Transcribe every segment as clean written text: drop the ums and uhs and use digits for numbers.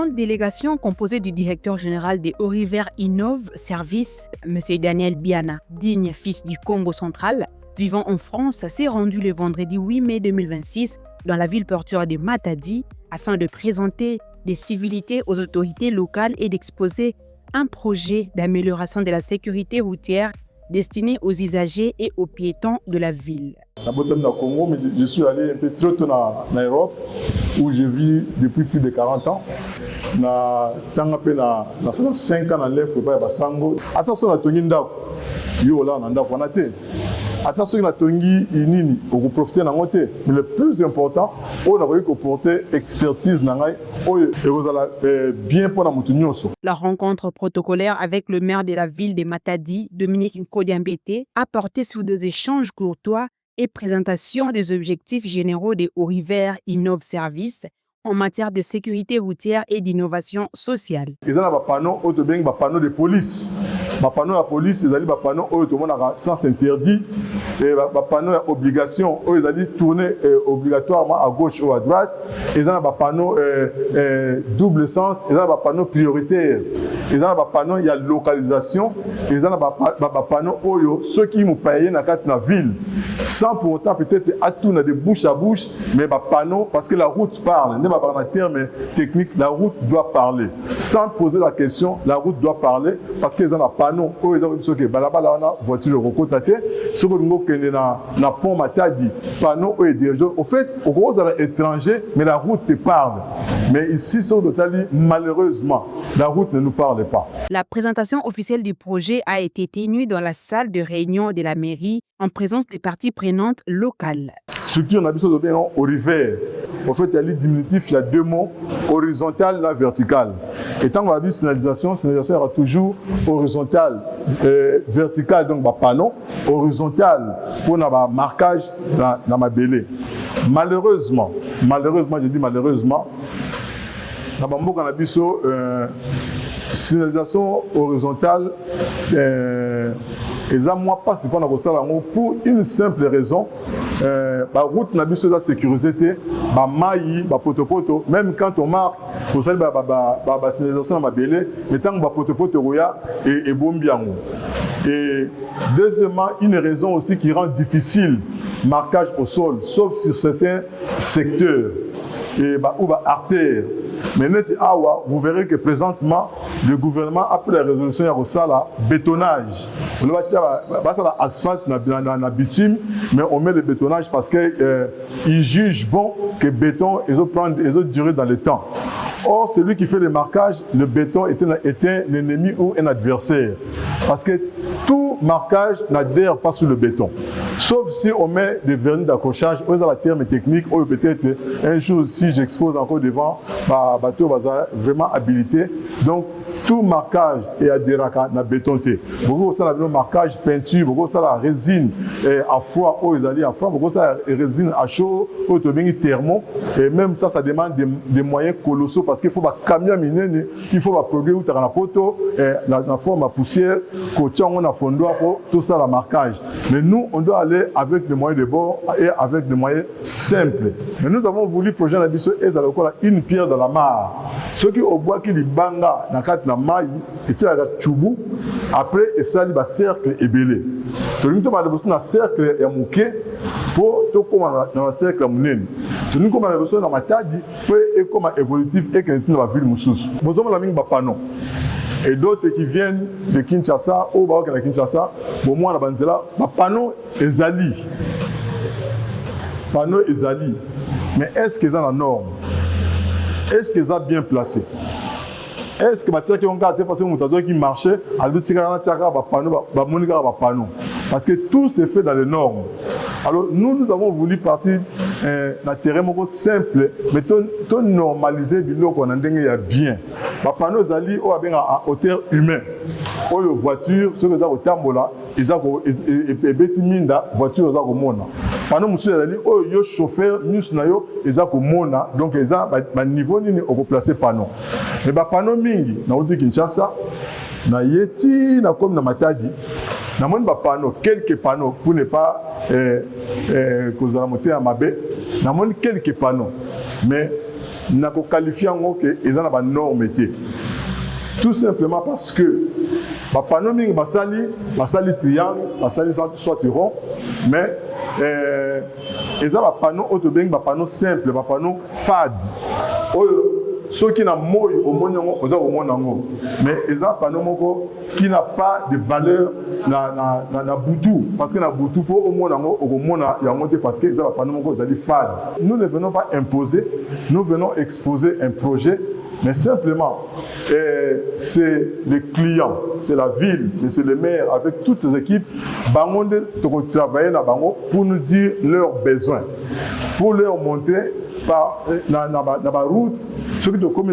grande délégation composée du directeur général des Hauts-River Innov Service, M. Daniel Biana, digne fils du Congo central, vivant en France, s'est rendu le vendredi 8 mai 2026 dans la ville portuaire de Matadi afin de présenter des civilités aux autorités locales et d'exposer un projet d'amélioration de la sécurité routière destiné aux usagers et aux piétons de la ville. Congo, mais je suis allé un peu trop tôt en Europe où je vis depuis plus de 40 ans. Na 5 ans dans l'Est, Basango. Attention à Tongi Ndako. Yo là on Ndako na te. Attention à Tongi inini, on profiter na ngote. Mais le plus important, on a voulu porter expertise na ngai, et vous allez bien pour la mutunyoso. La rencontre protocolaire avec le maire de la ville de Matadi, Dominique Nkodiambete, a porté sur des échanges courtois et présentation des objectifs généraux des Hauts-River Innov Service en matière de sécurité routière et d'innovation sociale. Ils ont un panneau de police. Le panneau de police, ils ont un panneau sans interdit. Et le panneau d'obligation, ils ont tourner obligatoirement à gauche ou à droite. Ils ont un panneau double sens. Ils ont un panneau prioritaire. Ils ont un panneau, il y a localisation. Ils ont un panneau, ceux qui m'ont payé dans la ville. Sans pour autant peut-être à tout de bouche à bouche, mais un panneau parce que la route parle. Par un terme technique, la route doit parler. Sans poser la question, la route doit parler parce qu'ils ont un panneau. Ils ont dit que la voiture de recotate. Ce que nous avons pont Matadi, panneau et dirigé. Au fait, au gros, c'est étranger, mais la route te parle. Mais ici, sur l'Italie, malheureusement, la route ne nous parle pas. La présentation officielle du projet a été tenue dans la salle de réunion de la mairie en présence des parties prenantes locales. Structure, on a besoin de Hauts-River. En fait, il y a les diminutifs, il y a deux mots, horizontal et vertical. Et tant qu'on a vu signalisation sera toujours horizontale, verticale, donc panneau, horizontal pour le marquage dans ma belée. Malheureusement, je dis malheureusement, dans ma signalisation horizontale, et ça, moi, pas ce qu'on a pour une simple raison. La route n'a plus de sécurité, poto, même quand on marque, vous savez, la signalisation dans ma belée, mais tant que poto et bombiango. Et deuxièmement, une raison aussi qui rend difficile le marquage au sol, sauf sur certains secteurs ou artères. Mais vous verrez que présentement, le gouvernement a pris la résolution de bétonnage. On va dire asphalte dans bitume, mais on met le bétonnage parce qu'ils jugent bon que le béton ils ont duré dans le temps. Or, celui qui fait le marquage, le béton est un ennemi ou un adversaire. Parce que tout marquage n'adhère pas sur le béton. Sauf si on met des vernis d'accrochage, on a la terme technique, ou peut-être un jour, si j'expose encore devant, bateau va vraiment habilité. Donc, tout marquage est adhérent à la béton. Beaucoup de le marquage peinture, beaucoup de la résine à froid, beaucoup de la résine à chaud, thermo. Et même ça demande des moyens colossaux parce qu'il faut un camion miner, il faut produire la poto, la forme à poussière, on a fondé pour tout ça, le marquage. Mais nous, on doit aller avec des moyens de bord et avec des moyens simples. Mais nous avons voulu projet l'ambition et ça une pierre dans la mare. Ceux qui au bois qui les banga na maï et tu as chubu après et ça il cercle et belé. Tu nous as besoin d'un cercle et mouké pour tout comme dans un cercle munene. Tu nous as besoin d'un matadi pour et comme évolutif et que nous va ville moussous. Nous avons la mine panneau. Et d'autres qui viennent de Kinshasa ou de Kinshasa, au moins la banzela, panneau ezali. Panneau ezali. Mais est-ce qu'ils ont la norme? Est-ce qu'ils ont bien placé? Est-ce que les gens qui marchaient, parce que tout se fait dans les normes. Alors nous avons voulu partir d'un terrain simple, mais tout normaliser qu'on a bien. Les panneaux zali à hauteur humaine. Les voitures, ceux qui sont au tambola, ils ont des voitures aux mona. Panneaux monsieur zali, les chauffeurs, ils ont mona, donc ils ont un niveau où placer panneau. Mais les panneaux mingi, na udi Kinshasa, na Yeti, na comme na Matadi, na mon panneau, quelques panneaux pour ne pas causer la montée à Mabé, na mon quelques panneaux. Mais na ko qualifier ngo que eza na ba norme té. Tout simplement parce que ba panneau mingi basali triangle, basali soit rond, mais eza ba panneau auto beng ba panneau simple, ba panneau fade. Ceux qui n'ont moy au monongo oza au monongo, mais eza panneau moko qui n'a pas de valeur na boutou, parce que na boutou pour au monongo au mona ya monter parce que eza ba panneau moko ezali fade. Nous ne venons pas imposer, nous venons exposer un projet. Mais simplement, c'est les clients, c'est la ville, mais c'est le maire avec toutes ses équipes, bangonde travailler na bango pour nous dire leurs besoins, pour leur montrer par la route ce qui te comme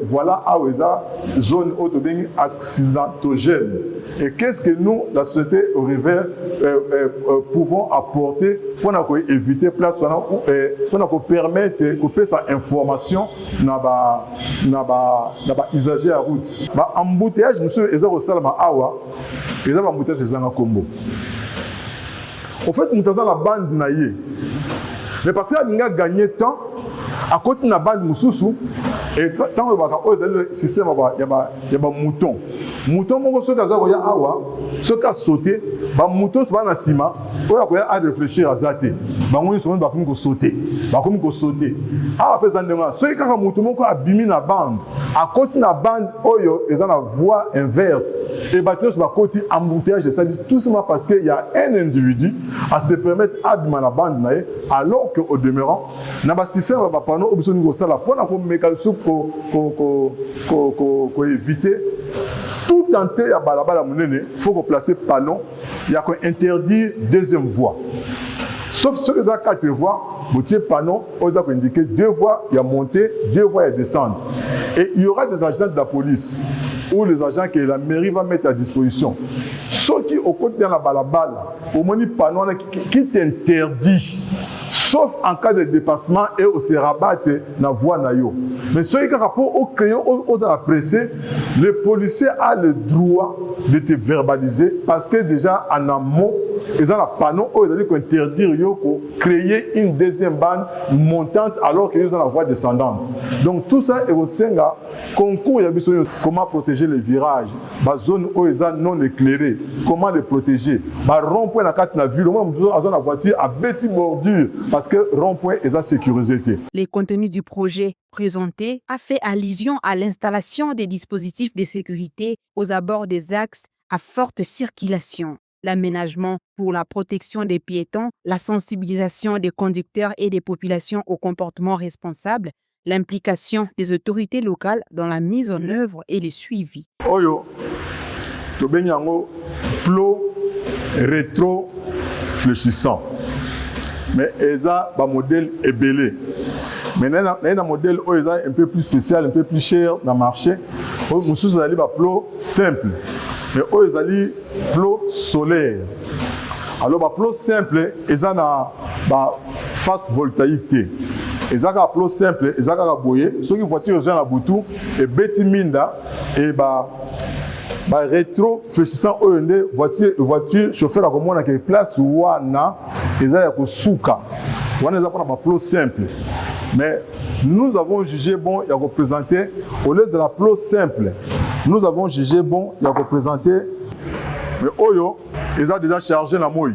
voilà où est zone autobénie accidentogène. Et qu'est-ce que nous, la société au Rivière, pouvons apporter pour éviter place pour permettre que puisse information na usager à route. Ba embouteillage monsieur eza ko salama awa eza ba embouteillage ezanga kombo. En fait mutaza la bande na ye. Mais parce qu'il a gagné temps à côté de la bande mususu et tant que le système il y a mouton. Mouton mon so kaza ko ya awa so ka sauter ba mouton so ba na sima o ya ko ya réfléchir à zate. Ba ngoni so ba ko sauter. Ba ko sauter. Ah après ndema so ka mouton mon ko abimi na bande. À côté de la bande oyo ils ont la voie inverse et ba tous ba côté embouteillage ça dit tout simplement parce qu'il y a un individu à se permettre abîmer la bande na alors que au demeurant na ba système ba panneau obso ngo stala pona ko mécanisme ko éviter tout entrée à balabala monene faut qu'on placer panneau il y a qu'on interdire deuxième voie sauf ceux qui ont 4 voies boutier panneau on a indiqué 2 voies il y a montée 2 voies il y a descendre et il y aura des agents de la police ou les agents que la mairie va mettre à disposition ceux qui au côté dans la balabala au moni panneau qui t'interdit sauf en cas de dépassement et au se rabattre na voie na yo. Mais ceux qui rapport au crayon aux la pressé, le policier a le droit de te verbaliser parce que déjà en amont ils ont la panneau où ils ont dit qu'interdire yo pour créer une deuxième bande montante alors qu'ils ont la voie descendante. Donc tout ça est au Senga concours il y a comment protéger les virages, la zone où ils ont non éclairée, comment les protéger, ba rond-point na carte na ville, moi on la voiture à petit bordure parce que rond-point est à sécurité. Les contenus du projet présenté a fait allusion à l'installation des dispositifs de sécurité aux abords des axes à forte circulation, l'aménagement pour la protection des piétons, la sensibilisation des conducteurs et des populations au comportement responsable, l'implication des autorités locales dans la mise en œuvre et le suivi. Oyo, to benyango plo rétro fléchissant. Mais eza ba modèle ébélé. Mais un modèle un peu plus spécial, un peu plus cher dans le marché. Nous sommes ba plo simple. Mais ils ont plo solaire. Alors ba plo simple, ils ont ba face voltaïque. Ils ont plo simple, ils ont boyer. Ceux qui voiture ont la boutou et beti minda et ba rétro fléchissant voiture chauffeur a comme on a quelque place wana eza ko suka wana eza pas plo simple mais nous avons jugé bon il y a représenter au lieu de la plo simple nous avons jugé bon il y a représenter mais oyo ils ont déjà chargé la moy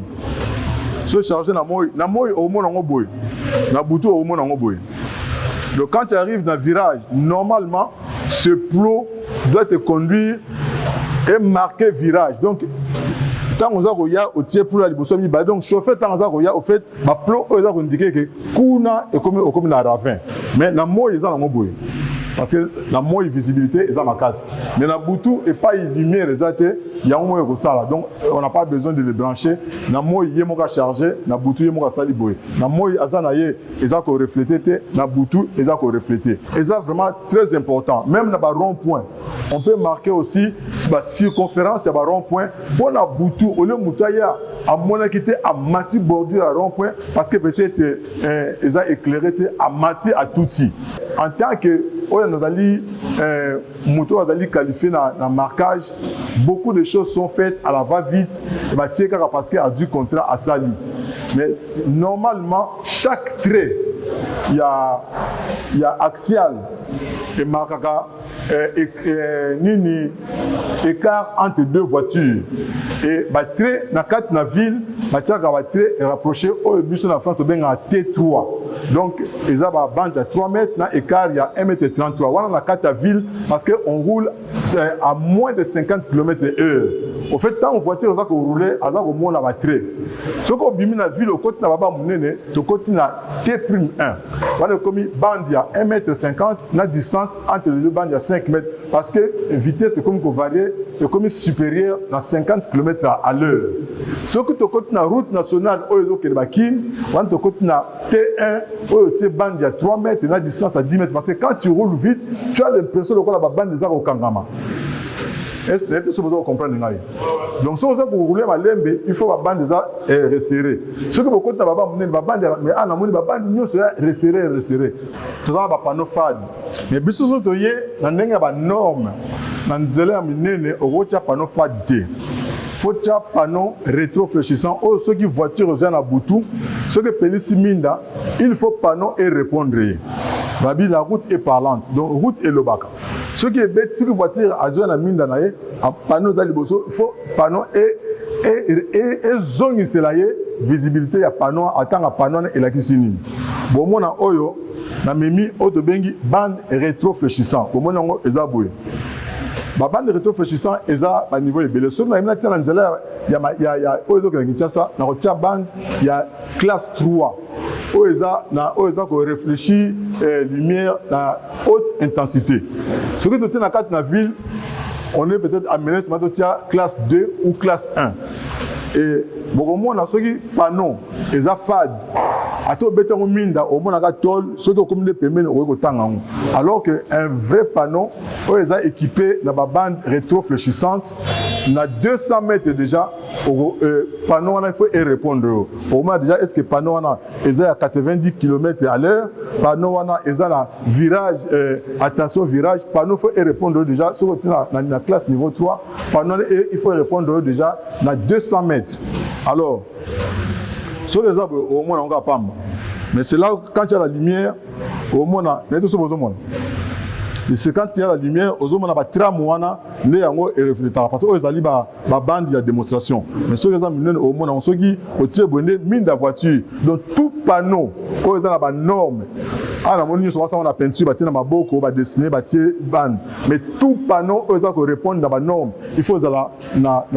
se charger la moy au moins en boy na boutou au moins en boy. Donc quand tu arrives dans le virage normalement ce plo doit te conduire et marqué virage. Donc, tant qu'on a regarde au tiers pour la liboso mi ba donc chauffeur tant qu'on a regarde au fait ma plan eux a indiqué que kuna est comme na ravin. Mais na moi ils ont la boye. Parce que la moins visibilité est à ma casse. Mais la boutou et pas une lumière il y a un moyen comme ça. Donc on n'a pas besoin de les brancher. La moins il y a mon chargé, la boutou il y a mon sali boy. La moins azanaye ils ont reflété, la boutou ils ont reflété. Et ça vraiment très important. Même dans le rond-point, on peut marquer aussi la circonférence il y a rond-point pour la boutou au lieu moutaya à mon quitté à mati bordure à rond-point parce que peut-être ils ont éclairé à mati à touti. En tant que nous allons qualifier dans marquage. Beaucoup de choses sont faites à la va-vite parce qu'il y a du contrat à Sali. Mais normalement, chaque trait, il y a il y a axial et marquaka nini écart entre deux voitures et trait na quatre na ville batiaka trait rapproché au bus na France benga T3 donc ils a bande à 3 mètres na écart il y a 1,33 m wana na quatre ville parce que on roule à moins de 50 km/h. Au fait tant en voiture ça que rouler à ça au moins la trait ce qu'on bimi na ville au côté na baba munene to côté na T'1 wana comme bande il y a 1,50 m na distance entre les deux bandes il y a 5 mètres parce que vitesse est comme varier est comme supérieure à 50 km/h. Ce que tu côté na route nationale au que bakin wana to côté na T1 au tu bande il y a 3 mètres na distance à 10 mètres parce que quand tu roules vite tu as l'impression de quoi la bande des au kangama. Est-ce que vous pouvez comprendre? Donc, si vous roulez ma lembe, il faut que la bande soit resserrée. Ce que vous comptez, la bande, mais la bande soit resserrée. Tout ça, c'est panneau fade. Mais si vous avez une norme, vous avez un panneau fade. Il faut un panneau rétrofléchissant. Ceux qui voiture ont un bouton, ceux qui pénis minda, il faut panneau et répondre. La route est parlante, donc route est le bac. Ce qui est bête, si vous voiture a un minda, panneau il faut panneau et zone visibilité il y a panneau attend à panneau et la kisini. Bon mon na oyo na memi auto bengi bande rétrofléchissant. Bon mon ngo ezaboué. Ba bande rétrofléchissant eza ba niveau ebele. Ce que na tina nzela il y a oyo que Kinshasa na rotia bande il y a classe 3. Oeza ko réfléchir lumière à haute intensité. Ce que tu na quatre na ville on est peut-être amené ce matin classe 2 ou classe 1. Et bon, on a ceux qui panneaux, les affades, à tout bêta au minda, au moins à tol, ceux qui ont commis des paiements au temps. Alors qu'un vrai panneau, on les a équipés dans ma bande rétrofléchissante, na 200 mètres déjà, au panneau, il faut y répondre. Au moins déjà, est-ce que panneau, est à 90 km/h, panneau, est à virage, attention virage, panneau, il faut y répondre déjà, sur la classe niveau 3, panneau, il faut y répondre déjà dans 200 mètres. Alors, sur les arbres, au moins on va pas. Mais c'est là quand il y a la lumière, au moins on a tout ce besoin. Et c'est quand il y a la lumière, aux hommes on a tram wana, né yango et reflétera parce que aux ali ba bande il y a démonstration. Mais sur les arbres, au moins on se dit au tiers bonnet mine de voiture. Donc tout panneau, aux dans la norme. Ah la monnaie sur ça on a peinture, bâti na maboko, ba dessiner, bâti bande. Mais tout panneau aux gens qui répondent dans la norme, il faut na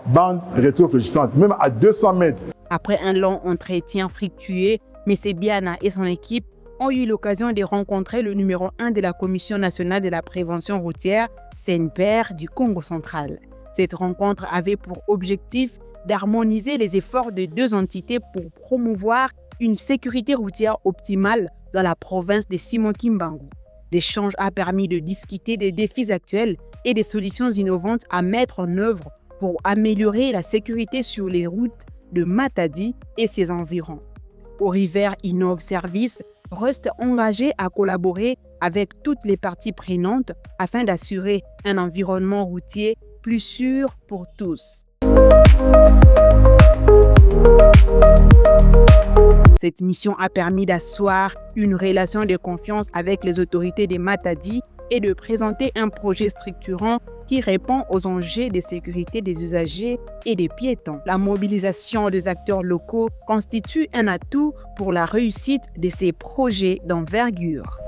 bande rétrofléchissante, même à 200 mètres. Après un long entretien fructueux, M. Biana et son équipe ont eu l'occasion de rencontrer le numéro 1 de la Commission nationale de la prévention routière, CNPR, du Congo central. Cette rencontre avait pour objectif d'harmoniser les efforts de deux entités pour promouvoir une sécurité routière optimale dans la province de Simon-Kimbangu. L'échange a permis de discuter des défis actuels et des solutions innovantes à mettre en œuvre pour améliorer la sécurité sur les routes de Matadi et ses environs. Auriver Innov Service reste engagé à collaborer avec toutes les parties prenantes afin d'assurer un environnement routier plus sûr pour tous. Cette mission a permis d'asseoir une relation de confiance avec les autorités de Matadi et de présenter un projet structurant qui répond aux enjeux de sécurité des usagers et des piétons. La mobilisation des acteurs locaux constitue un atout pour la réussite de ces projets d'envergure.